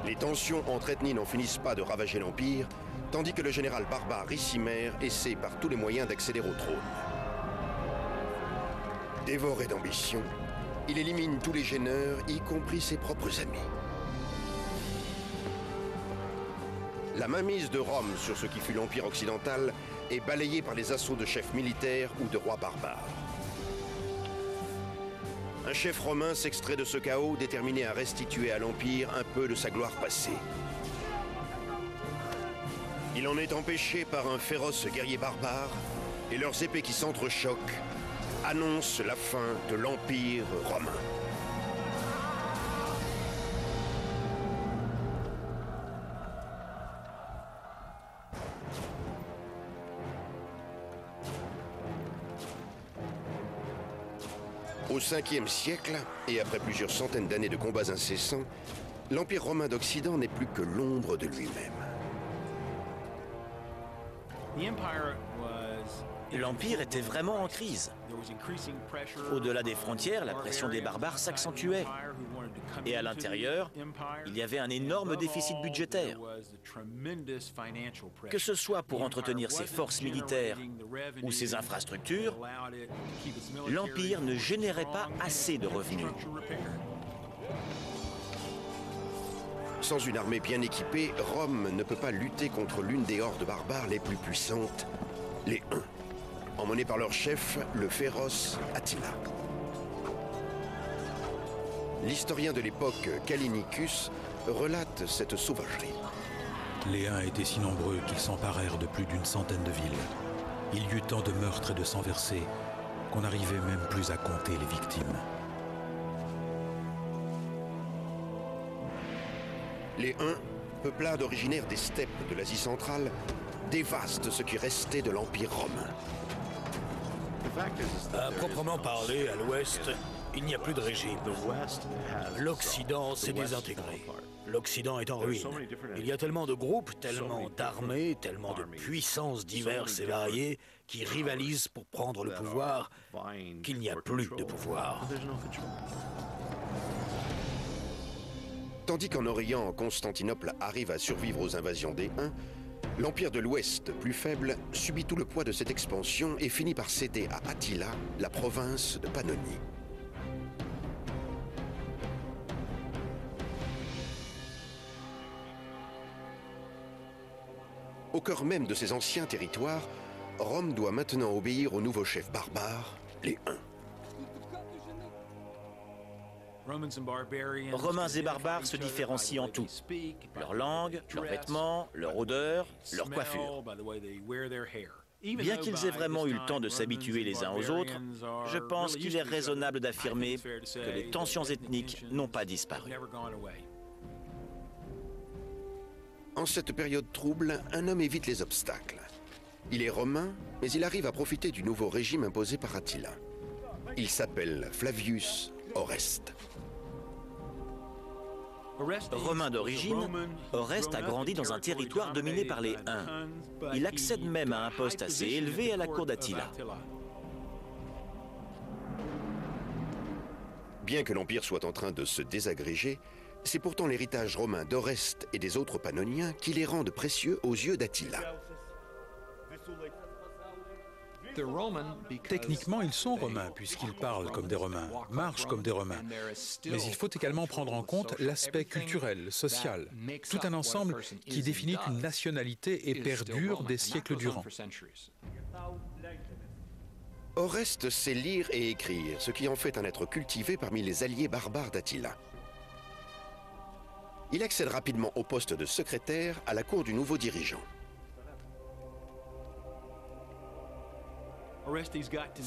Les tensions entre ethnies n'en finissent pas de ravager l'Empire, tandis que le général barbare Ricimer essaie par tous les moyens d'accéder au trône. Dévoré d'ambition, il élimine tous les gêneurs, y compris ses propres amis. La mainmise de Rome sur ce qui fut l'Empire occidental est balayée par les assauts de chefs militaires ou de rois barbares. Un chef romain s'extrait de ce chaos, déterminé à restituer à l'Empire un peu de sa gloire passée. Il en est empêché par un féroce guerrier barbare, et leurs épées qui s'entrechoquent annoncent la fin de l'Empire romain. Au 5e siècle, et après plusieurs centaines d'années de combats incessants, l'Empire romain d'Occident n'est plus que l'ombre de lui-même. L'Empire était vraiment en crise. Au-delà des frontières, la pression des barbares s'accentuait. Et à l'intérieur, il y avait un énorme déficit budgétaire. Que ce soit pour entretenir ses forces militaires ou ses infrastructures, l'Empire ne générait pas assez de revenus. Sans une armée bien équipée, Rome ne peut pas lutter contre l'une des hordes barbares les plus puissantes, les Huns, emmenés par leur chef, le féroce Attila. L'historien de l'époque, Callinicus, relate cette sauvagerie. Les Huns étaient si nombreux qu'ils s'emparèrent de plus d'une centaine de villes. Il y eut tant de meurtres et de sang versé qu'on n'arrivait même plus à compter les victimes. Les Huns, peuplades originaires des steppes de l'Asie centrale, dévastent ce qui restait de l'Empire romain. À proprement parler, à l'ouest, il n'y a plus de régime. L'Occident s'est désintégré. L'Occident est en ruine. Il y a tellement de groupes, tellement d'armées, tellement de puissances diverses et variées qui rivalisent pour prendre le pouvoir qu'il n'y a plus de pouvoir. Tandis qu'en Orient, Constantinople arrive à survivre aux invasions des Huns, l'Empire de l'Ouest, plus faible, subit tout le poids de cette expansion et finit par céder à Attila la province de Pannonie. Au cœur même de ces anciens territoires, Rome doit maintenant obéir aux nouveaux chefs barbares, les Huns. Romains et barbares se différencient en tout. Leur langue, leurs vêtements, leur odeur, leur coiffure. Bien qu'ils aient vraiment eu le temps de s'habituer les uns aux autres, je pense qu'il est raisonnable d'affirmer que les tensions ethniques n'ont pas disparu. En cette période trouble, un homme évite les obstacles. Il est romain, mais il arrive à profiter du nouveau régime imposé par Attila. Il s'appelle Flavius Oreste. Romain d'origine, Oreste a grandi dans un territoire dominé par les Huns. Il accède même à un poste assez élevé à la cour d'Attila. Bien que l'Empire soit en train de se désagréger, c'est pourtant l'héritage romain d'Oreste et des autres Pannoniens qui les rendent précieux aux yeux d'Attila. Techniquement, ils sont romains, puisqu'ils parlent comme des Romains, marchent comme des Romains. Mais il faut également prendre en compte l'aspect culturel, social, tout un ensemble qui définit une nationalité et perdure des siècles durant. Oreste sait lire et écrire, ce qui en fait un être cultivé parmi les alliés barbares d'Attila. Il accède rapidement au poste de secrétaire à la cour du nouveau dirigeant.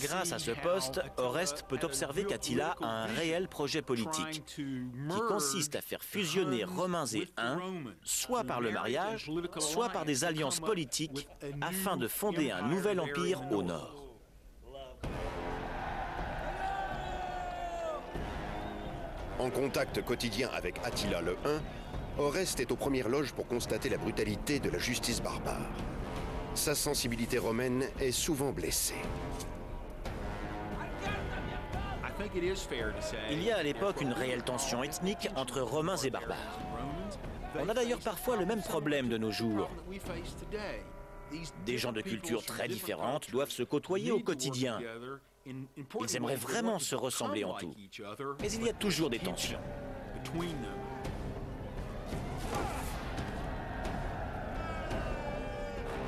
Grâce à ce poste, Oreste peut observer qu'Attila a un réel projet politique qui consiste à faire fusionner Romains et Huns, soit par le mariage, soit par des alliances politiques, afin de fonder un nouvel empire au nord. En contact quotidien avec Attila le Hun, Oreste est aux premières loges pour constater la brutalité de la justice barbare. Sa sensibilité romaine est souvent blessée. Il y a à l'époque une réelle tension ethnique entre Romains et barbares. On a d'ailleurs parfois le même problème de nos jours. Des gens de cultures très différentes doivent se côtoyer au quotidien. Ils aimeraient vraiment se ressembler en tout. Mais il y a toujours des tensions.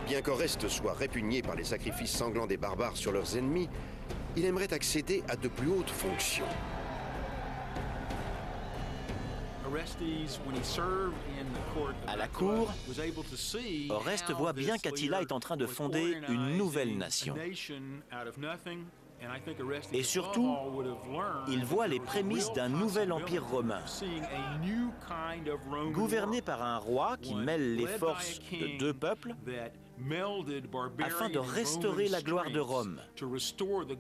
Bien qu'Oreste soit répugné par les sacrifices sanglants des barbares sur leurs ennemis, il aimerait accéder à de plus hautes fonctions. À la cour, Oreste voit bien qu'Attila est en train de fonder une nouvelle nation. Et surtout, il voit les prémices d'un nouvel empire romain, gouverné par un roi qui mêle les forces de deux peuples afin de restaurer la gloire de Rome,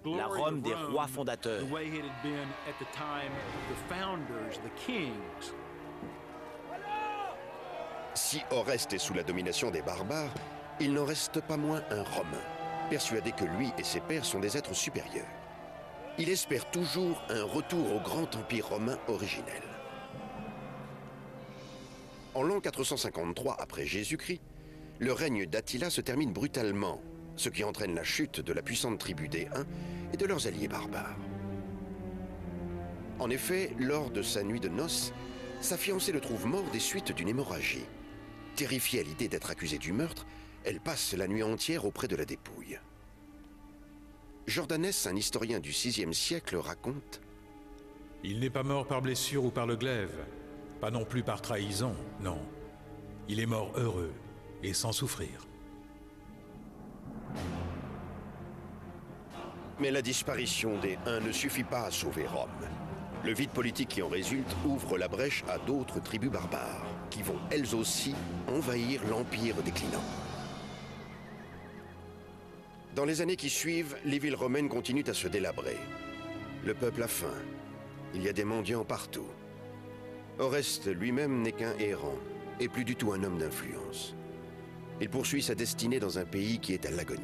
la Rome des rois fondateurs. Si Oreste est sous la domination des barbares, il n'en reste pas moins un Romain, persuadé que lui et ses pairs sont des êtres supérieurs. Il espère toujours un retour au grand empire romain originel. En l'an 453 après Jésus-Christ, le règne d'Attila se termine brutalement, ce qui entraîne la chute de la puissante tribu des Huns et de leurs alliés barbares. En effet, lors de sa nuit de noces, sa fiancée le trouve mort des suites d'une hémorragie. Terrifiée à l'idée d'être accusée du meurtre, elle passe la nuit entière auprès de la dépouille. Jordanès, un historien du VIe siècle, raconte: Il n'est pas mort par blessure ou par le glaive, pas non plus par trahison, non. Il est mort heureux et sans souffrir. Mais la disparition des Huns ne suffit pas à sauver Rome. Le vide politique qui en résulte ouvre la brèche à d'autres tribus barbares, qui vont elles aussi envahir l'empire déclinant. Dans les années qui suivent, les villes romaines continuent à se délabrer. Le peuple a faim. Il y a des mendiants partout. Oreste lui-même n'est qu'un errant, et plus du tout un homme d'influence. Il poursuit sa destinée dans un pays qui est à l'agonie.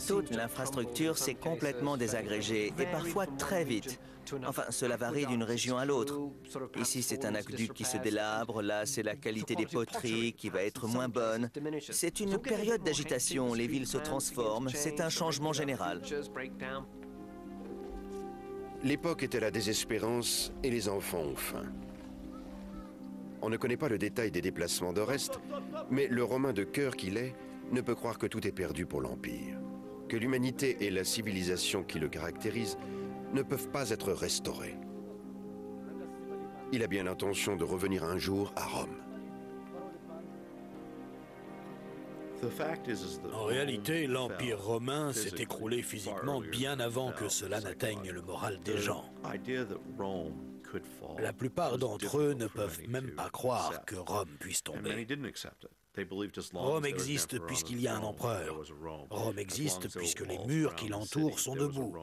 Toute l'infrastructure s'est complètement désagrégée et parfois très vite. Enfin, cela varie d'une région à l'autre. Ici, c'est un aqueduc qui se délabre, là, c'est la qualité des poteries qui va être moins bonne. C'est une période d'agitation, les villes se transforment, c'est un changement général. L'époque est à la désespérance et les enfants ont faim. On ne connaît pas le détail des déplacements d'Oreste, mais le Romain de cœur qu'il est ne peut croire que tout est perdu pour l'Empire, que l'humanité et la civilisation qui le caractérise ne peuvent pas être restaurées. Il a bien l'intention de revenir un jour à Rome. En réalité, l'Empire romain s'est écroulé physiquement bien avant que cela n'atteigne le moral des gens. La plupart d'entre eux ne peuvent même pas croire que Rome puisse tomber. Rome existe puisqu'il y a un empereur. Rome existe puisque les murs qui l'entourent sont debout.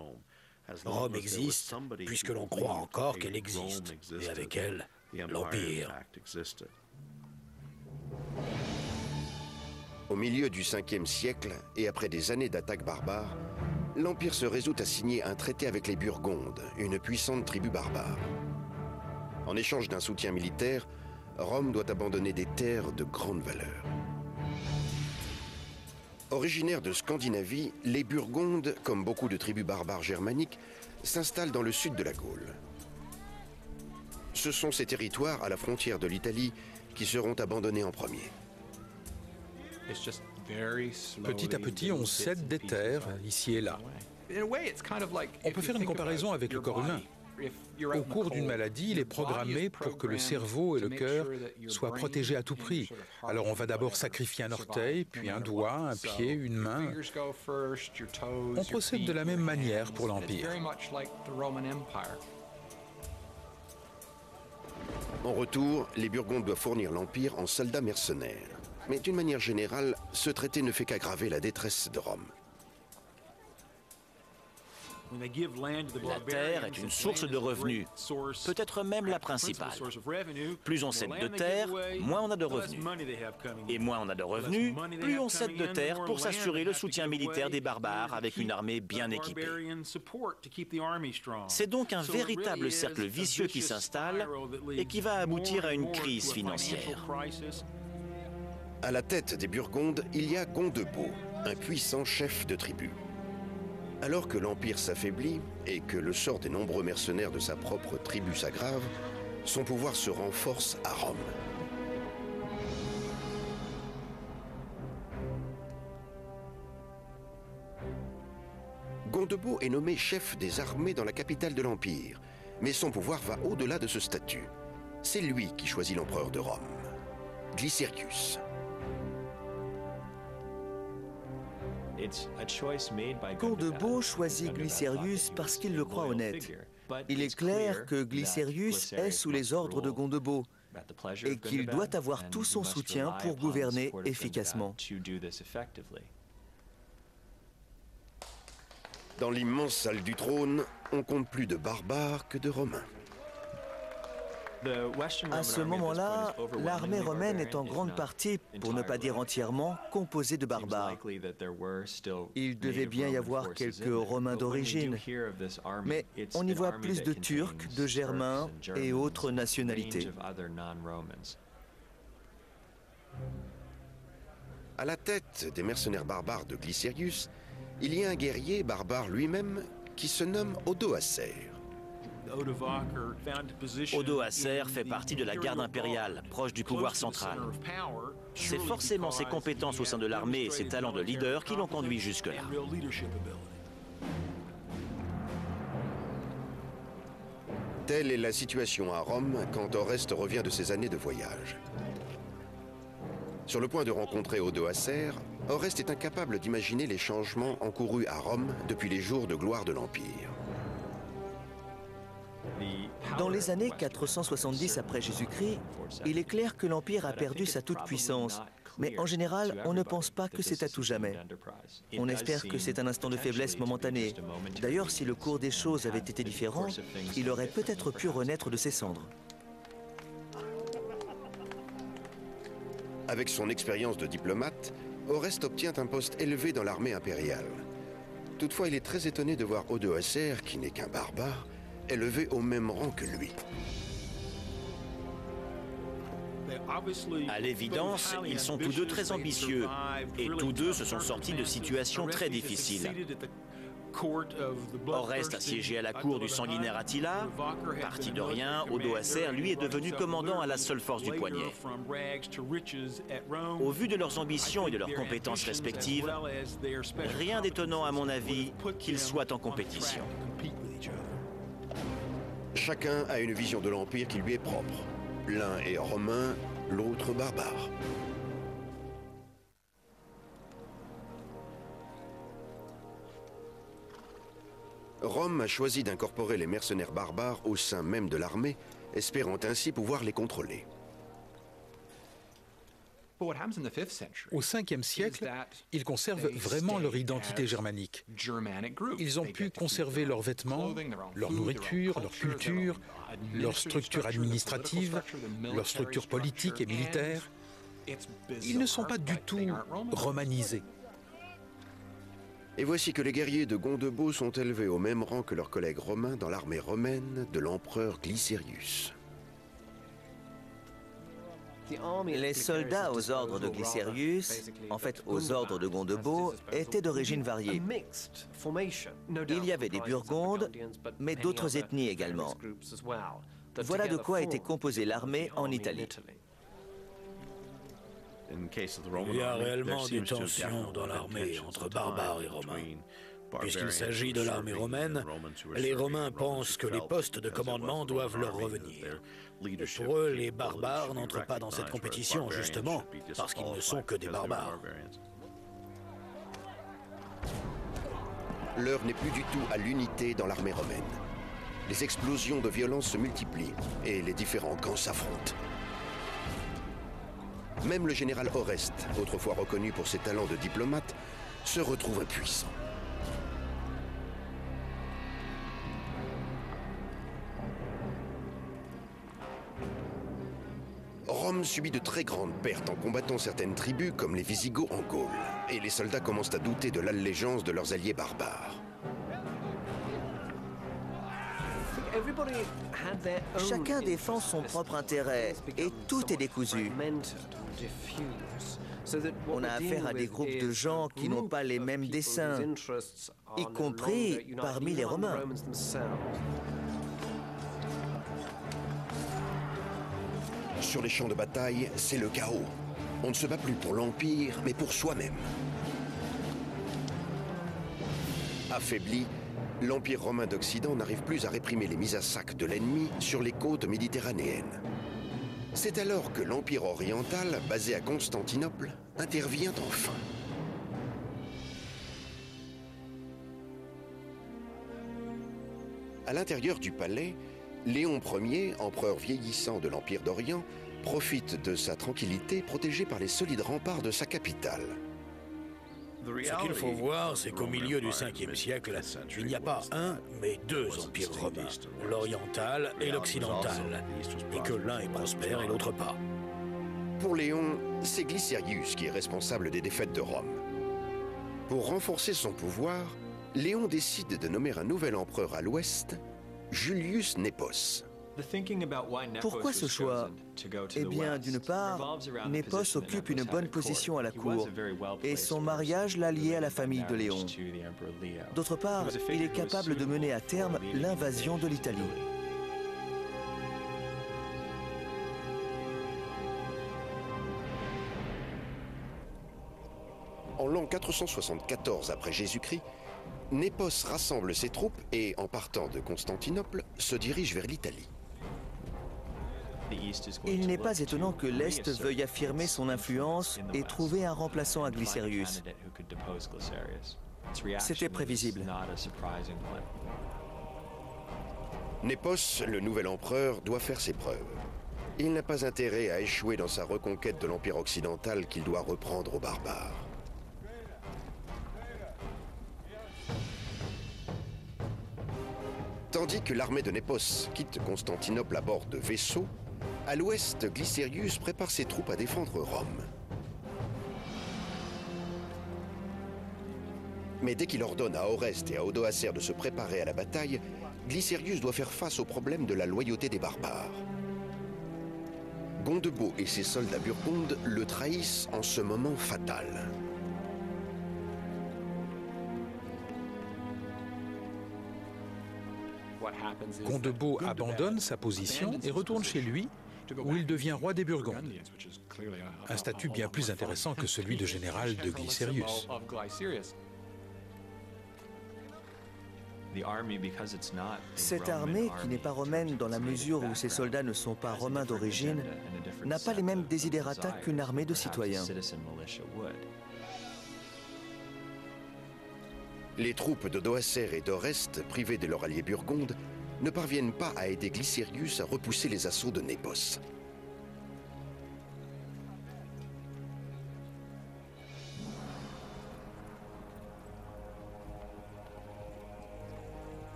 Rome existe puisque l'on croit encore qu'elle existe, et avec elle, l'Empire. Au milieu du 5e siècle, et après des années d'attaques barbares, l'Empire se résout à signer un traité avec les Burgondes, une puissante tribu barbare. En échange d'un soutien militaire, Rome doit abandonner des terres de grande valeur. Originaires de Scandinavie, les Burgondes, comme beaucoup de tribus barbares germaniques, s'installent dans le sud de la Gaule. Ce sont ces territoires à la frontière de l'Italie qui seront abandonnés en premier. Petit à petit, on cède des terres, ici et là. On peut faire une comparaison avec le corps humain. Au cours d'une maladie, il est programmé pour que le cerveau et le cœur soient protégés à tout prix. Alors on va d'abord sacrifier un orteil, puis un doigt, un pied, une main. On procède de la même manière pour l'Empire. En retour, les Burgondes doivent fournir l'Empire en soldats mercenaires. Mais d'une manière générale, ce traité ne fait qu'aggraver la détresse de Rome. La terre est une source de revenus, peut-être même la principale. Plus on cède de terre, moins on a de revenus. Et moins on a de revenus, plus on cède de terre pour s'assurer le soutien militaire des barbares avec une armée bien équipée. C'est donc un véritable cercle vicieux qui s'installe et qui va aboutir à une crise financière. À la tête des Burgondes, il y a Gondebaud, un puissant chef de tribu. Alors que l'Empire s'affaiblit et que le sort des nombreux mercenaires de sa propre tribu s'aggrave, son pouvoir se renforce à Rome. Gondebaud est nommé chef des armées dans la capitale de l'Empire, mais son pouvoir va au-delà de ce statut. C'est lui qui choisit l'empereur de Rome, Glycerius. Gondebaud choisit Glycerius parce qu'il le croit honnête. Il est clair que Glycerius est sous les ordres de Gondebaud et qu'il doit avoir tout son soutien pour gouverner efficacement. Dans l'immense salle du trône, on compte plus de barbares que de Romains. À ce moment-là, l'armée romaine est en grande partie, pour ne pas dire entièrement, composée de barbares. Il devait bien y avoir quelques Romains d'origine, mais on y voit plus de Turcs, de Germains et autres nationalités. À la tête des mercenaires barbares de Glycerius, il y a un guerrier barbare lui-même qui se nomme Odoacer. Odoacer fait partie de la garde impériale, proche du pouvoir central. C'est forcément ses compétences au sein de l'armée et ses talents de leader qui l'ont conduit jusque-là. Telle est la situation à Rome quand Oreste revient de ses années de voyage. Sur le point de rencontrer Odoacer, Oreste est incapable d'imaginer les changements encourus à Rome depuis les jours de gloire de l'Empire. Dans les années 470 après Jésus-Christ, il est clair que l'Empire a perdu sa toute-puissance. Mais en général, on ne pense pas que c'est à tout jamais. On espère que c'est un instant de faiblesse momentanée. D'ailleurs, si le cours des choses avait été différent, il aurait peut-être pu renaître de ses cendres. Avec son expérience de diplomate, Oreste obtient un poste élevé dans l'armée impériale. Toutefois, il est très étonné de voir Odoacer, qui n'est qu'un barbare, élevé au même rang que lui. À l'évidence, ils sont tous deux très ambitieux et tous deux se sont sortis de situations très difficiles. Oreste a siégé à la cour du sanguinaire Attila. Parti de rien, Odoacer, lui, est devenu commandant à la seule force du poignet. Au vu de leurs ambitions et de leurs compétences respectives, rien d'étonnant à mon avis qu'ils soient en compétition. Chacun a une vision de l'Empire qui lui est propre. L'un est romain, l'autre barbare. Rome a choisi d'incorporer les mercenaires barbares au sein même de l'armée, espérant ainsi pouvoir les contrôler. Au 5e siècle, ils conservent vraiment leur identité germanique. Ils ont pu conserver leurs vêtements, leur nourriture, leur culture, leur structure administrative, leur structure politique et militaire. Ils ne sont pas du tout romanisés. Et voici que les guerriers de Gondebaud sont élevés au même rang que leurs collègues romains dans l'armée romaine de l'empereur Glycerius. Les soldats aux ordres de Glycerius, en fait aux ordres de Gondebaud, étaient d'origine variée. Il y avait des Burgondes, mais d'autres ethnies également. Voilà de quoi était composée l'armée en Italie. Il y a réellement des tensions dans l'armée entre barbares et romains. Puisqu'il s'agit de l'armée romaine, les Romains pensent que les postes de commandement doivent leur revenir. Et pour eux, les barbares n'entrent pas dans cette compétition, justement, parce qu'ils ne sont que des barbares. L'heure n'est plus du tout à l'unité dans l'armée romaine. Les explosions de violence se multiplient et les différents camps s'affrontent. Même le général Oreste, autrefois reconnu pour ses talents de diplomate, se retrouve impuissant. Rome subit de très grandes pertes en combattant certaines tribus comme les Visigoths en Gaule, et les soldats commencent à douter de l'allégeance de leurs alliés barbares. Chacun défend son propre intérêt et tout est décousu. On a affaire à des groupes de gens qui n'ont pas les mêmes desseins, y compris parmi les Romains. Sur les champs de bataille, c'est le chaos. On ne se bat plus pour l'Empire, mais pour soi-même. Affaibli, l'Empire romain d'Occident n'arrive plus à réprimer les mises à sac de l'ennemi sur les côtes méditerranéennes. C'est alors que l'Empire oriental, basé à Constantinople, intervient enfin. À l'intérieur du palais, Léon Ier, empereur vieillissant de l'Empire d'Orient, profite de sa tranquillité protégé par les solides remparts de sa capitale. Ce qu'il faut voir, c'est qu'au milieu du 5e siècle, il n'y a pas un, mais deux empires romains, l'oriental et l'occidental, et que l'un est prospère et l'autre pas. Pour Léon, c'est Glycérius qui est responsable des défaites de Rome. Pour renforcer son pouvoir, Léon décide de nommer un nouvel empereur à l'ouest, Julius Népos. Pourquoi ce choix? Eh bien, d'une part, Népos occupe une bonne position à la cour, et son mariage l'a lié à la famille de Léon. D'autre part, il est capable de mener à terme l'invasion de l'Italie. En l'an 474 après Jésus-Christ, Népos rassemble ses troupes et, en partant de Constantinople, se dirige vers l'Italie. Il n'est pas étonnant que l'Est veuille affirmer son influence et trouver un remplaçant à Glycérius. C'était prévisible. Népos, le nouvel empereur, doit faire ses preuves. Il n'a pas intérêt à échouer dans sa reconquête de l'Empire occidental qu'il doit reprendre aux barbares. Tandis que l'armée de Népos quitte Constantinople à bord de vaisseaux, à l'ouest, Glycérius prépare ses troupes à défendre Rome. Mais dès qu'il ordonne à Oreste et à Odoacer de se préparer à la bataille, Glycérius doit faire face au problème de la loyauté des barbares. Gondebaud et ses soldats burgondes le trahissent en ce moment fatal. Gondebaud abandonne sa position et retourne chez lui, où il devient roi des Burgondes. Un statut bien plus intéressant que celui de général de Glycérius. Cette armée, qui n'est pas romaine dans la mesure où ses soldats ne sont pas romains d'origine, n'a pas les mêmes désidérata qu'une armée de citoyens. Les troupes d'Odoacer et d'Oreste, privées de leur allié burgonde, ne parviennent pas à aider Glycérius à repousser les assauts de Népos.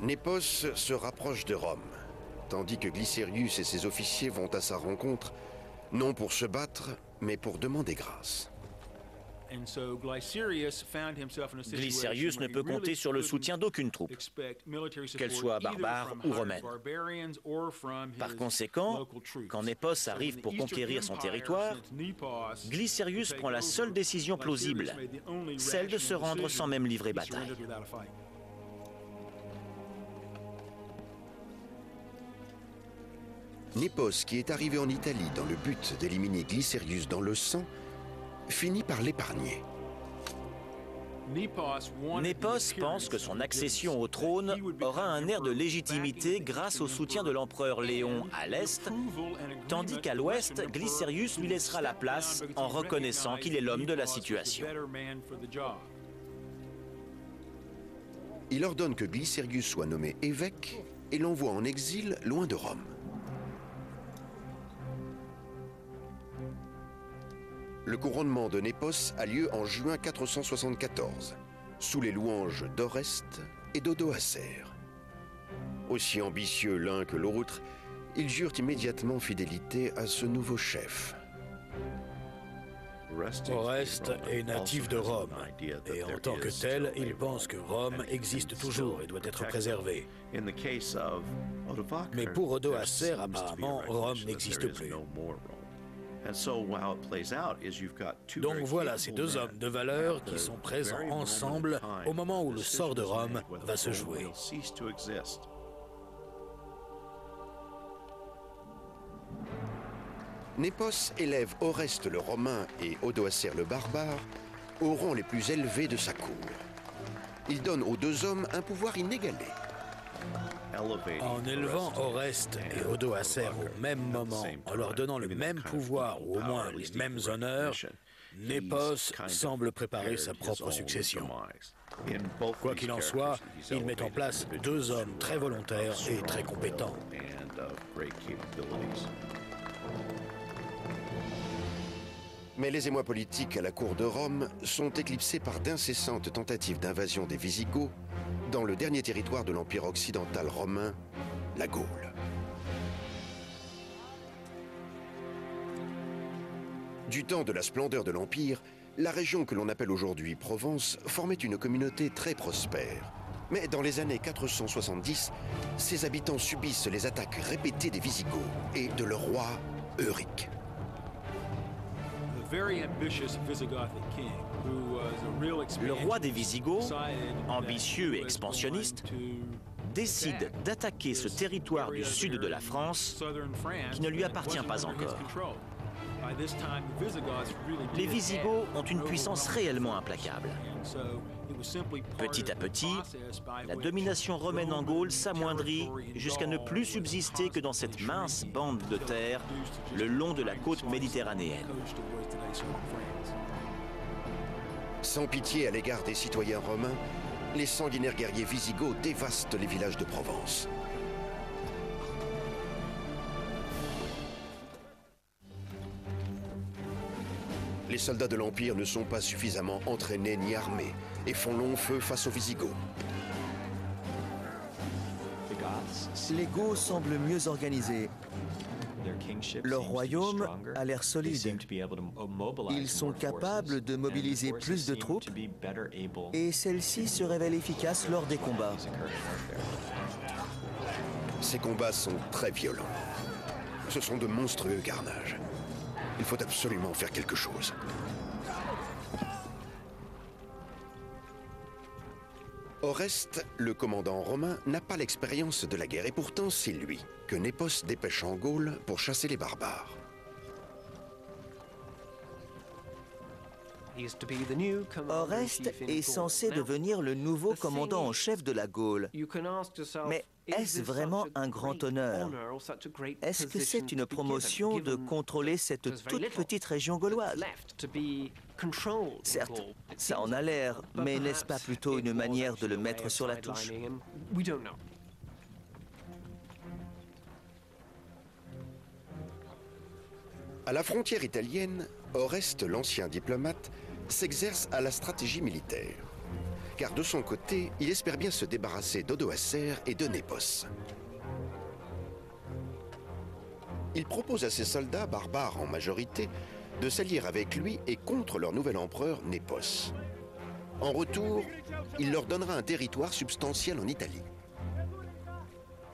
Népos se rapproche de Rome, tandis que Glycérius et ses officiers vont à sa rencontre, non pour se battre, mais pour demander grâce. Glycérius ne peut compter sur le soutien d'aucune troupe, qu'elle soit barbare ou romaine. Par conséquent, quand Népos arrive pour conquérir son territoire, Glycérius prend la seule décision plausible, celle de se rendre sans même livrer bataille. Népos, qui est arrivé en Italie dans le but d'éliminer Glycérius dans le sang, finit par l'épargner. Népos pense que son accession au trône aura un air de légitimité grâce au soutien de l'empereur Léon à l'est, tandis qu'à l'ouest, Glycérius lui laissera la place en reconnaissant qu'il est l'homme de la situation. Il ordonne que Glycérius soit nommé évêque et l'envoie en exil loin de Rome. Le couronnement de Népos a lieu en juin 474, sous les louanges d'Oreste et d'Odoacer. Aussi ambitieux l'un que l'autre, ils jurent immédiatement fidélité à ce nouveau chef. Oreste est natif de Rome, et en tant que tel, il pense que Rome existe toujours et doit être préservée. Mais pour Odoacer, apparemment, Rome n'existe plus. Donc voilà ces deux hommes de valeur qui sont présents ensemble au moment où le sort de Rome va se jouer. Népos élève Oreste le Romain et Odoacer le Barbare au rang les plus élevés de sa cour. Il donne aux deux hommes un pouvoir inégalé. En élevant Oreste et Odoacer au même moment, en leur donnant le même pouvoir ou au moins les mêmes honneurs, Népos semble préparer sa propre succession. Quoi qu'il en soit, il met en place deux hommes très volontaires et très compétents. Mais les émois politiques à la cour de Rome sont éclipsés par d'incessantes tentatives d'invasion des Visigoths dans le dernier territoire de l'Empire occidental romain, la Gaule. Du temps de la splendeur de l'Empire, la région que l'on appelle aujourd'hui Provence formait une communauté très prospère. Mais dans les années 470, ses habitants subissent les attaques répétées des Visigoths et de leur roi Euric. Le roi des Visigoths, ambitieux et expansionniste, décide d'attaquer ce territoire du sud de la France qui ne lui appartient pas encore. Les Visigoths ont une puissance réellement implacable. Petit à petit, la domination romaine en Gaule s'amoindrit jusqu'à ne plus subsister que dans cette mince bande de terre le long de la côte méditerranéenne. Sans pitié à l'égard des citoyens romains, les sanguinaires guerriers visigoths dévastent les villages de Provence. Les soldats de l'Empire ne sont pas suffisamment entraînés ni armés et font long feu face aux Visigoths. Les Goths semblent mieux organisés. Leur royaume a l'air solide. Ils sont capables de mobiliser plus de troupes et celles-ci se révèlent efficaces lors des combats. Ces combats sont très violents. Ce sont de monstrueux carnages. Il faut absolument faire quelque chose. Oreste, le commandant romain, n'a pas l'expérience de la guerre et pourtant c'est lui que Népos dépêche en Gaule pour chasser les barbares. Oreste est censé devenir le nouveau commandant en chef de la Gaule. Mais est-ce vraiment un grand honneur? Est-ce que c'est une promotion de contrôler cette toute petite région gauloise? Certes, ça en a l'air, mais n'est-ce pas plutôt une manière de le mettre sur la touche? À la frontière italienne, Oreste, l'ancien diplomate, s'exerce à la stratégie militaire. Car de son côté, il espère bien se débarrasser d'Odoacer et de Népos. Il propose à ses soldats, barbares en majorité, de s'allier avec lui et contre leur nouvel empereur, Népos. En retour, il leur donnera un territoire substantiel en Italie.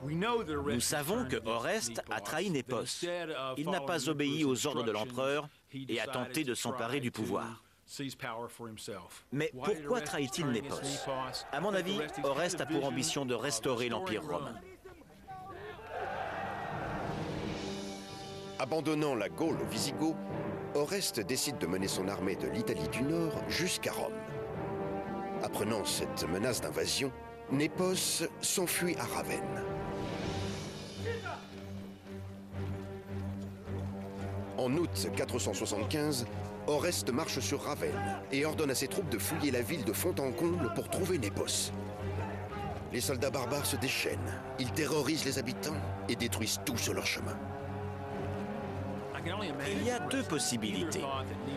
Nous savons que Oreste a trahi Népos. Il n'a pas obéi aux ordres de l'empereur et a tenté de s'emparer du pouvoir. Mais pourquoi trahit-il Népos? À mon avis, Oreste a pour ambition de restaurer l'Empire romain. Abandonnant la Gaule aux Visigoths, Oreste décide de mener son armée de l'Italie du Nord jusqu'à Rome. Apprenant cette menace d'invasion, Népos s'enfuit à Ravenne. En août 475, Oreste marche sur Ravenne et ordonne à ses troupes de fouiller la ville de fond en comble pour trouver Népos. Les soldats barbares se déchaînent, ils terrorisent les habitants et détruisent tout sur leur chemin. Il y a deux possibilités.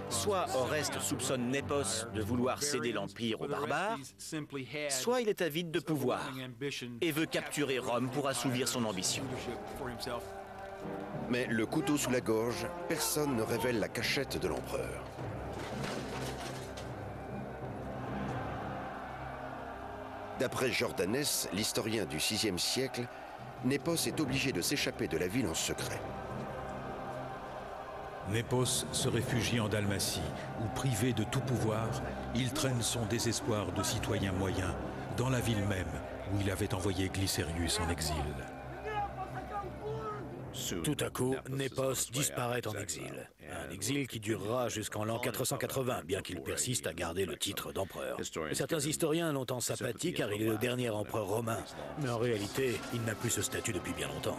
Soit Oreste soupçonne Népos de vouloir céder l'Empire aux barbares, soit il est avide de pouvoir et veut capturer Rome pour assouvir son ambition. Mais le couteau sous la gorge, personne ne révèle la cachette de l'empereur. D'après Jordanès, l'historien du VIe siècle, Népos est obligé de s'échapper de la ville en secret. Népos se réfugie en Dalmatie, où privé de tout pouvoir, il traîne son désespoir de citoyen moyen dans la ville même où il avait envoyé Glycérius en exil. Tout à coup, Népos disparaît en exil. Un exil qui durera jusqu'en l'an 480, bien qu'il persiste à garder le titre d'empereur. Certains historiens l'ont en sympathie car il est le dernier empereur romain. Mais en réalité, il n'a plus ce statut depuis bien longtemps.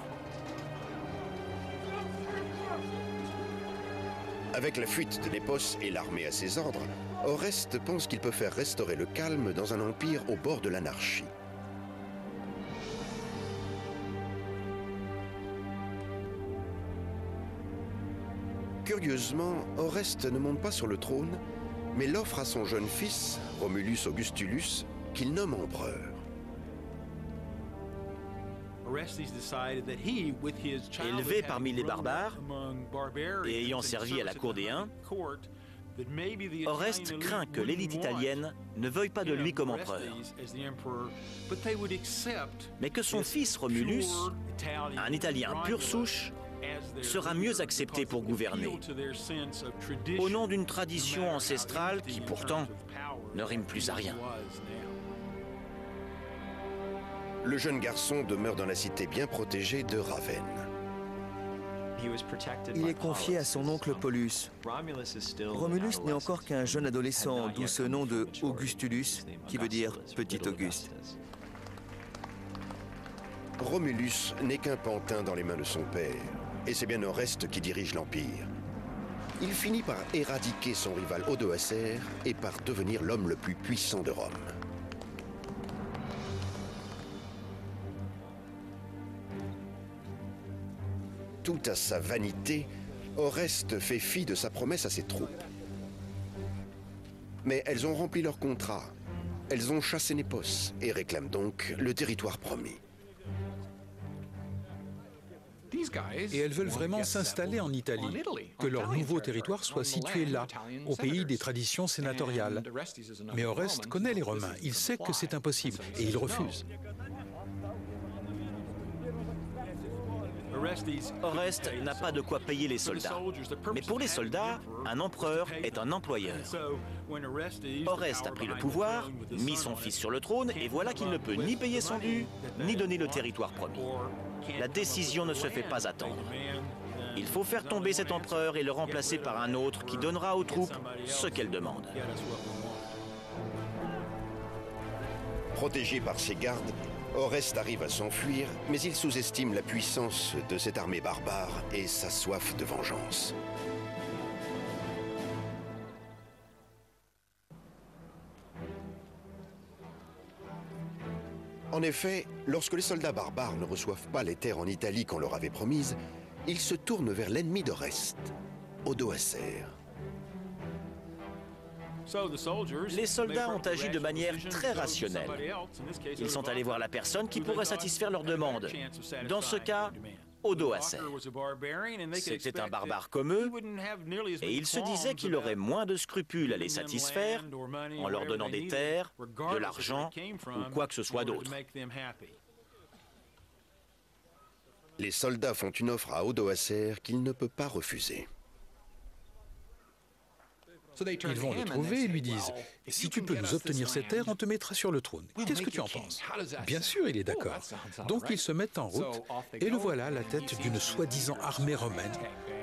Avec la fuite de Népos et l'armée à ses ordres, Oreste pense qu'il peut faire restaurer le calme dans un empire au bord de l'anarchie. Curieusement, Oreste ne monte pas sur le trône, mais l'offre à son jeune fils, Romulus Augustulus, qu'il nomme empereur. Élevé parmi les barbares et ayant servi à la cour des Huns, Oreste craint que l'élite italienne ne veuille pas de lui comme empereur, mais que son fils Romulus, un Italien pure souche, sera mieux accepté pour gouverner, au nom d'une tradition ancestrale qui pourtant ne rime plus à rien. Le jeune garçon demeure dans la cité bien protégée de Ravenne. Il est confié à son oncle Paulus. Romulus n'est encore qu'un jeune adolescent, d'où ce nom de Augustulus, qui veut dire Petit Auguste. Romulus n'est qu'un pantin dans les mains de son père, et c'est bien Oreste qui dirige l'Empire. Il finit par éradiquer son rival Odoacer et par devenir l'homme le plus puissant de Rome. Tout à sa vanité, Oreste fait fi de sa promesse à ses troupes. Mais elles ont rempli leur contrat. Elles ont chassé Népos et réclament donc le territoire promis. Et elles veulent vraiment s'installer en Italie, que leur nouveau territoire soit situé là, au pays des traditions sénatoriales. Mais Oreste connaît les Romains, il sait que c'est impossible et il refuse. Oreste n'a pas de quoi payer les soldats. Mais pour les soldats, un empereur est un employeur. Oreste a pris le pouvoir, mis son fils sur le trône, et voilà qu'il ne peut ni payer son dû, ni donner le territoire promis. La décision ne se fait pas attendre. Il faut faire tomber cet empereur et le remplacer par un autre qui donnera aux troupes ce qu'elles demandent. Protégé par ses gardes, Oreste arrive à s'enfuir, mais il sous-estime la puissance de cette armée barbare et sa soif de vengeance. En effet, lorsque les soldats barbares ne reçoivent pas les terres en Italie qu'on leur avait promises, ils se tournent vers l'ennemi d'Oreste, Odoacer. Les soldats ont agi de manière très rationnelle. Ils sont allés voir la personne qui pourrait satisfaire leurs demandes. Dans ce cas, Odoacer. C'était un barbare comme eux, et ils se disaient qu'il aurait moins de scrupules à les satisfaire en leur donnant des terres, de l'argent ou quoi que ce soit d'autre. Les soldats font une offre à Odoacer qu'il ne peut pas refuser. Ils vont le trouver et lui disent « Si tu peux nous obtenir ces terres, on te mettra sur le trône. Qu'est-ce que tu en penses ?» Bien sûr, il est d'accord. Donc ils se mettent en route et le voilà à la tête d'une soi-disant armée romaine,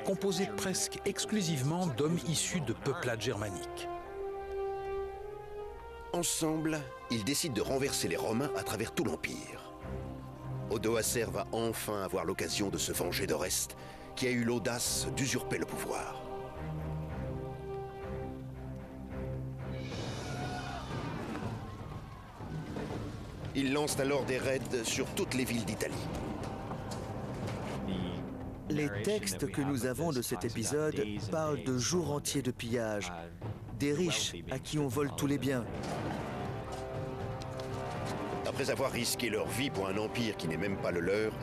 composée presque exclusivement d'hommes issus de peuplades germaniques. Ensemble, ils décident de renverser les Romains à travers tout l'Empire. Odoacer va enfin avoir l'occasion de se venger d'Oreste, qui a eu l'audace d'usurper le pouvoir. Ils lancent alors des raids sur toutes les villes d'Italie. Les textes que nous avons de cet épisode parlent de jours entiers de pillage, des riches à qui on vole tous les biens. Après avoir risqué leur vie pour un empire qui n'est même pas le leur,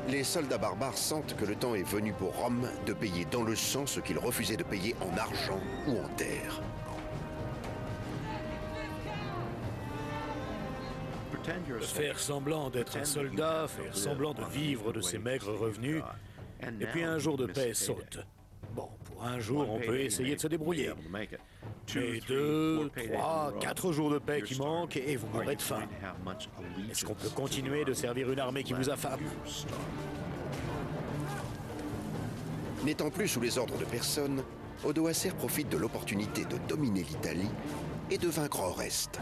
les soldats barbares sentent que le temps est venu pour Rome de payer dans le sang ce qu'ils refusaient de payer en argent ou en terre. Faire semblant d'être un soldat, faire semblant de vivre de ses maigres revenus, et puis un jour de paix saute. Bon, pour un jour, on peut essayer de se débrouiller. Mais 2, 3, 4 jours de paix qui manquent et vous mourrez de faim. Est-ce qu'on peut continuer de servir une armée qui vous affame? N'étant plus sous les ordres de personne, Odoacer profite de l'opportunité de dominer l'Italie et de vaincre Oreste.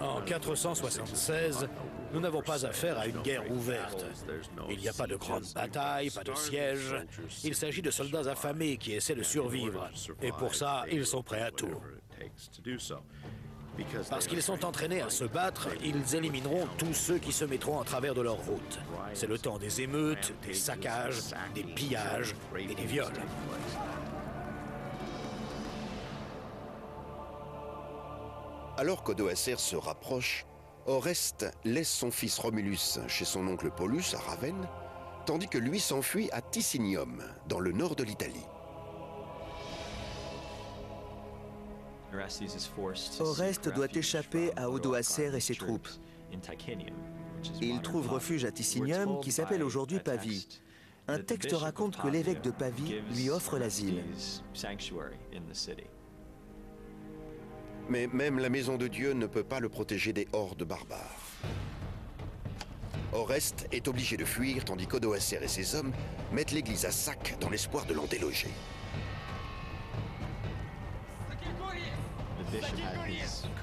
En 476, nous n'avons pas affaire à une guerre ouverte. Il n'y a pas de grandes batailles, pas de sièges. Il s'agit de soldats affamés qui essaient de survivre. Et pour ça, ils sont prêts à tout. Parce qu'ils sont entraînés à se battre, ils élimineront tous ceux qui se mettront en travers de leur route. C'est le temps des émeutes, des saccages, des pillages et des viols. Alors qu'Odoacer se rapproche, Oreste laisse son fils Romulus chez son oncle Paulus à Ravenne, tandis que lui s'enfuit à Ticinium, dans le nord de l'Italie. Oreste doit échapper à Odoacer et ses troupes. Il trouve refuge à Ticinium, qui s'appelle aujourd'hui Pavie. Un texte raconte que l'évêque de Pavie lui offre l'asile. Mais même la maison de Dieu ne peut pas le protéger des hordes barbares. Oreste est obligé de fuir tandis qu'Odoacer et ses hommes mettent l'église à sac dans l'espoir de l'en déloger.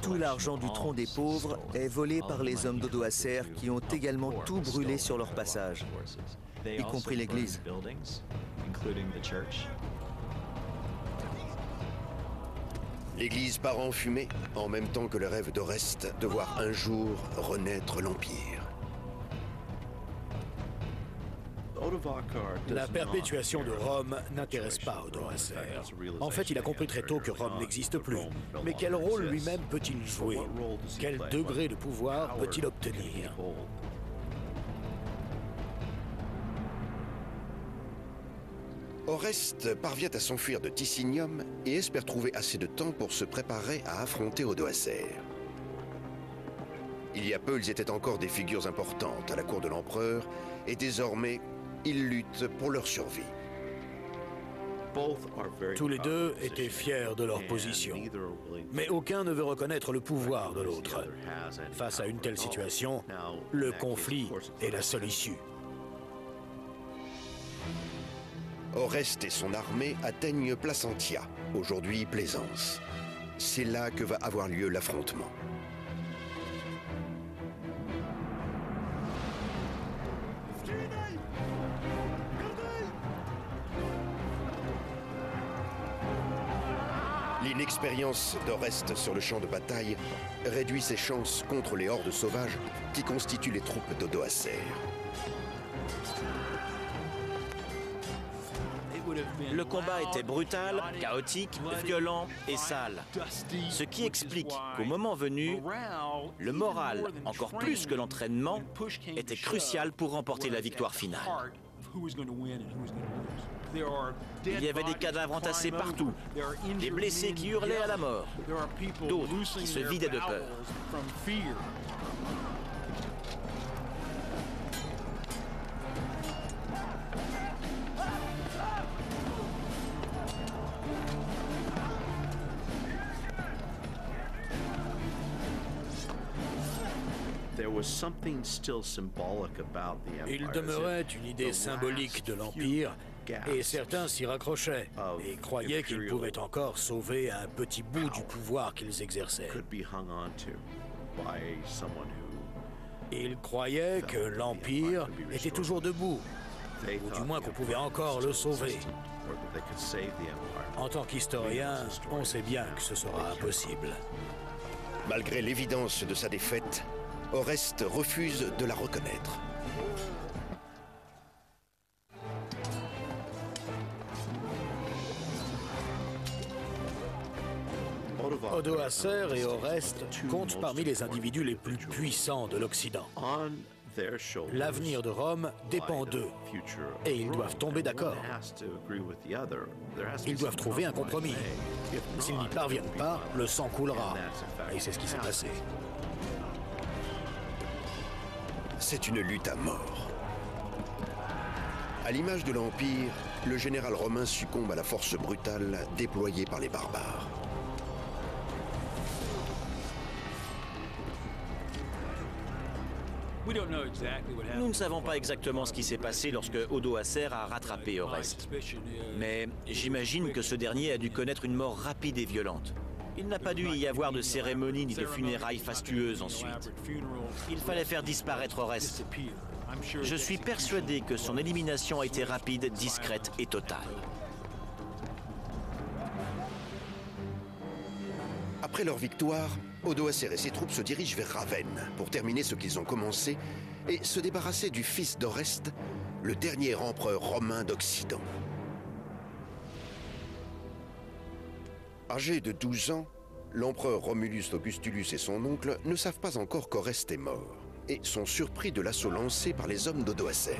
Tout l'argent du tronc des pauvres est volé par les hommes d'Odoacer qui ont également tout brûlé sur leur passage, y compris l'église. L'église part en fumée, en même temps que le rêve d'Oreste de voir un jour renaître l'Empire. La perpétuation de Rome n'intéresse pas Odoacer. En fait, il a compris très tôt que Rome n'existe plus. Mais quel rôle lui-même peut-il jouer? Quel degré de pouvoir peut-il obtenir? Oreste parvient à s'enfuir de Ticinium et espère trouver assez de temps pour se préparer à affronter Odoacer. Il y a peu, ils étaient encore des figures importantes à la cour de l'empereur, et désormais, ils luttent pour leur survie. Tous les deux étaient fiers de leur position. Mais aucun ne veut reconnaître le pouvoir de l'autre. Face à une telle situation, le conflit est la seule issue. Oreste et son armée atteignent Placentia, aujourd'hui Plaisance. C'est là que va avoir lieu l'affrontement. L'inexpérience d'Oreste sur le champ de bataille réduit ses chances contre les hordes sauvages qui constituent les troupes d'Odoacer. Le combat était brutal, chaotique, violent et sale. Ce qui explique qu'au moment venu, le moral, encore plus que l'entraînement, était crucial pour remporter la victoire finale. Il y avait des cadavres entassés partout, des blessés qui hurlaient à la mort, d'autres qui se vidaient de peur. Il demeurait une idée symbolique de l'Empire, et certains s'y raccrochaient et croyaient qu'ils pouvaient encore sauver un petit bout du pouvoir qu'ils exerçaient. Ils croyaient que l'Empire était toujours debout, ou du moins qu'on pouvait encore le sauver. En tant qu'historien, on sait bien que ce sera impossible. Malgré l'évidence de sa défaite, Oreste refuse de la reconnaître. Odoacer et Oreste comptent parmi les individus les plus puissants de l'Occident. L'avenir de Rome dépend d'eux, et ils doivent tomber d'accord. Ils doivent trouver un compromis. S'ils n'y parviennent pas, le sang coulera. Et c'est ce qui s'est passé. C'est une lutte à mort. À l'image de l'Empire, le général romain succombe à la force brutale déployée par les barbares. Nous ne savons pas exactement ce qui s'est passé lorsque Odoacer a rattrapé Oreste. Mais j'imagine que ce dernier a dû connaître une mort rapide et violente. Il n'a pas dû y avoir de cérémonie ni de funérailles fastueuses ensuite. Il fallait faire disparaître Oreste. Je suis persuadé que son élimination a été rapide, discrète et totale. Après leur victoire, Odoacer et ses troupes se dirigent vers Ravenne pour terminer ce qu'ils ont commencé et se débarrasser du fils d'Oreste, le dernier empereur romain d'Occident. Âgé de 12 ans, l'empereur Romulus Augustulus et son oncle ne savent pas encore qu'Oreste est mort et sont surpris de l'assaut lancé par les hommes d'Odoacer.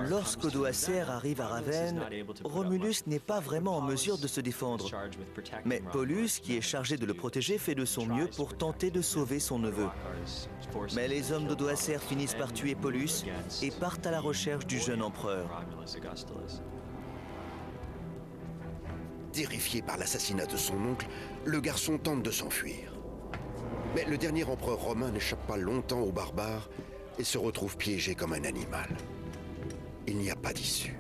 Lorsqu'Odoacer arrive à Ravenne, Romulus n'est pas vraiment en mesure de se défendre. Mais Paulus, qui est chargé de le protéger, fait de son mieux pour tenter de sauver son neveu. Mais les hommes d'Odoacer finissent par tuer Paulus et partent à la recherche du jeune empereur. Terrifié par l'assassinat de son oncle, le garçon tente de s'enfuir. Mais le dernier empereur romain n'échappe pas longtemps aux barbares et se retrouve piégé comme un animal. Il n'y a pas d'issue.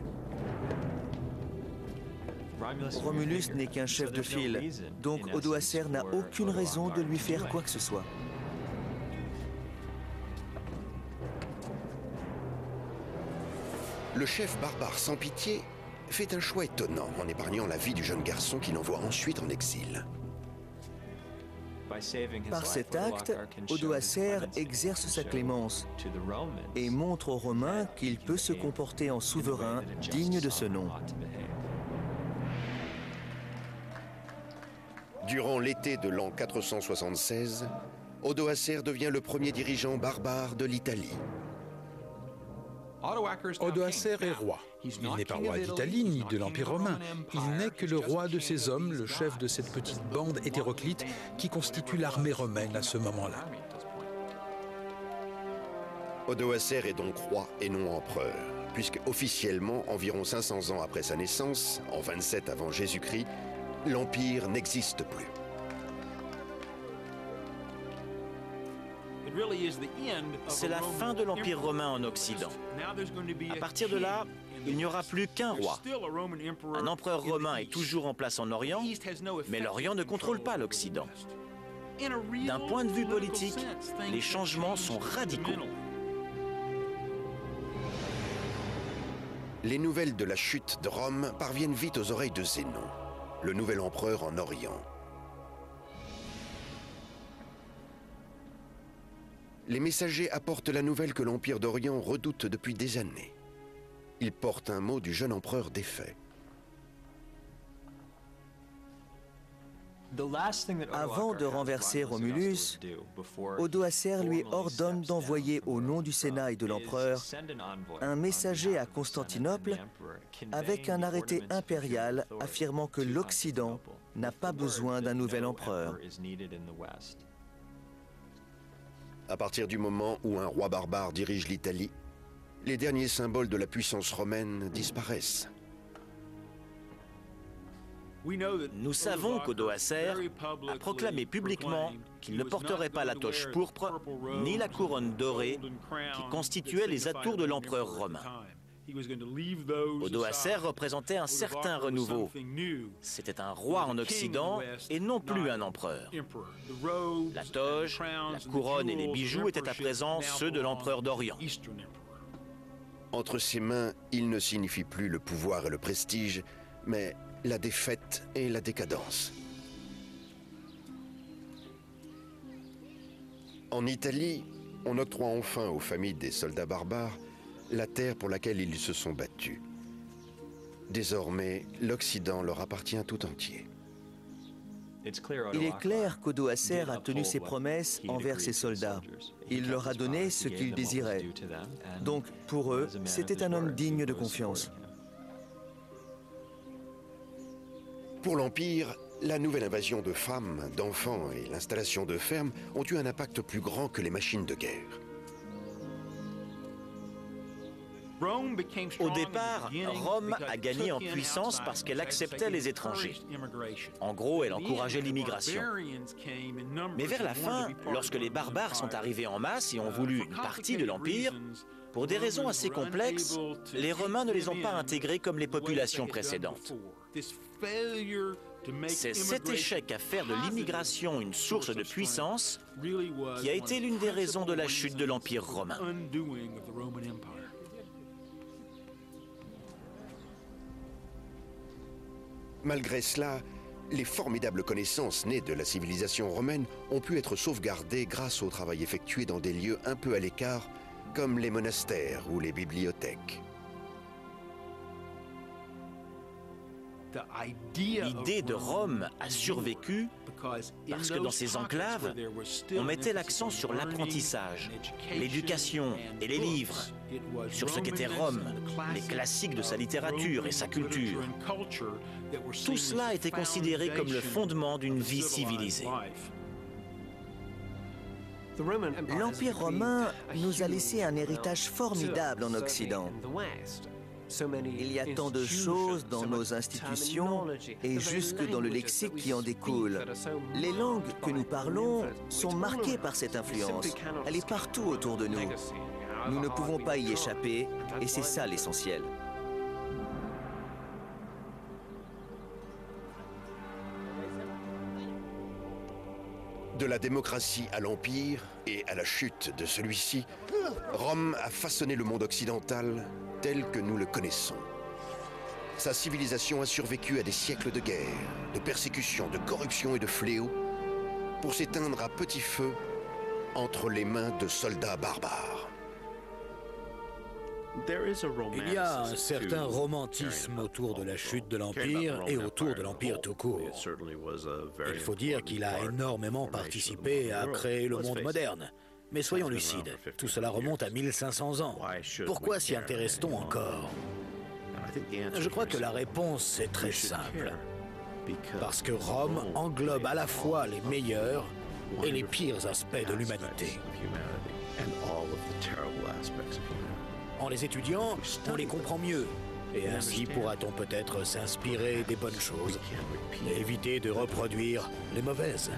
Romulus n'est qu'un chef de file, donc Odoacer n'a aucune raison de lui faire quoi que ce soit. Le chef barbare sans pitié fait un choix étonnant en épargnant la vie du jeune garçon qu'il envoie ensuite en exil. Par cet acte, Odoacer exerce sa clémence et montre aux Romains qu'il peut se comporter en souverain digne de ce nom. Durant l'été de l'an 476, Odoacer devient le premier dirigeant barbare de l'Italie. Odoacer est roi. Il n'est pas roi d'Italie ni de l'Empire romain. Il n'est que le roi de ces hommes, le chef de cette petite bande hétéroclite qui constitue l'armée romaine à ce moment-là. Odoacer est donc roi et non empereur, puisque officiellement, environ 500 ans après sa naissance, en 27 avant Jésus-Christ, l'Empire n'existe plus. C'est la fin de l'Empire romain en Occident. À partir de là, il n'y aura plus qu'un roi. Un empereur romain est toujours en place en Orient, mais l'Orient ne contrôle pas l'Occident. D'un point de vue politique, les changements sont radicaux. Les nouvelles de la chute de Rome parviennent vite aux oreilles de Zénon, le nouvel empereur en Orient. Les messagers apportent la nouvelle que l'Empire d'Orient redoute depuis des années. Ils portent un mot du jeune empereur défait. Avant de renverser Romulus, Odoacer lui ordonne d'envoyer au nom du Sénat et de l'empereur un messager à Constantinople avec un arrêté impérial affirmant que l'Occident n'a pas besoin d'un nouvel empereur. À partir du moment où un roi barbare dirige l'Italie, les derniers symboles de la puissance romaine disparaissent. Nous savons qu'Odoacer a proclamé publiquement qu'il ne porterait pas la toche pourpre ni la couronne dorée qui constituaient les atours de l'empereur romain. Odoacer représentait un certain renouveau. C'était un roi en Occident et non plus un empereur. La toge, la couronne et les bijoux étaient à présent ceux de l'empereur d'Orient. Entre ses mains, il ne signifie plus le pouvoir et le prestige, mais la défaite et la décadence. En Italie, on octroie enfin aux familles des soldats barbares la terre pour laquelle ils se sont battus. Désormais, l'Occident leur appartient tout entier. Il est clair qu'Odoacer a tenu ses promesses envers ses soldats. Il leur a donné ce qu'ils désiraient. Donc, pour eux, c'était un homme digne de confiance. Pour l'Empire, la nouvelle invasion de femmes, d'enfants et l'installation de fermes ont eu un impact plus grand que les machines de guerre. Au départ, Rome a gagné en puissance parce qu'elle acceptait les étrangers. En gros, elle encourageait l'immigration. Mais vers la fin, lorsque les barbares sont arrivés en masse et ont voulu une partie de l'Empire, pour des raisons assez complexes, les Romains ne les ont pas intégrés comme les populations précédentes. C'est cet échec à faire de l'immigration une source de puissance qui a été l'une des raisons de la chute de l'Empire romain. Malgré cela, les formidables connaissances nées de la civilisation romaine ont pu être sauvegardées grâce au travail effectué dans des lieux un peu à l'écart, comme les monastères ou les bibliothèques. L'idée de Rome a survécu parce que dans ces enclaves, on mettait l'accent sur l'apprentissage, l'éducation et les livres, sur ce qu'était Rome, les classiques de sa littérature et sa culture. Tout cela était considéré comme le fondement d'une vie civilisée. L'Empire romain nous a laissé un héritage formidable en Occident. Il y a tant de choses dans nos institutions et jusque dans le lexique qui en découle. Les langues que nous parlons sont marquées par cette influence. Elle est partout autour de nous. Nous ne pouvons pas y échapper et c'est ça l'essentiel. De la démocratie à l'Empire et à la chute de celui-ci, Rome a façonné le monde occidental tel que nous le connaissons. Sa civilisation a survécu à des siècles de guerre, de persécutions, de corruption et de fléaux, pour s'éteindre à petit feu entre les mains de soldats barbares. Il y a un certain romantisme autour de la chute de l'Empire et autour de l'Empire tout court. Il faut dire qu'il a énormément participé à créer le monde moderne. Mais soyons lucides, tout cela remonte à 1500 ans. Pourquoi s'y intéresse-t-on encore? Je crois que la réponse est très simple. Parce que Rome englobe à la fois les meilleurs et les pires aspects de l'humanité. En les étudiant, on les comprend mieux. Et ainsi pourra-t-on peut-être s'inspirer des bonnes choses et éviter de reproduire les mauvaises.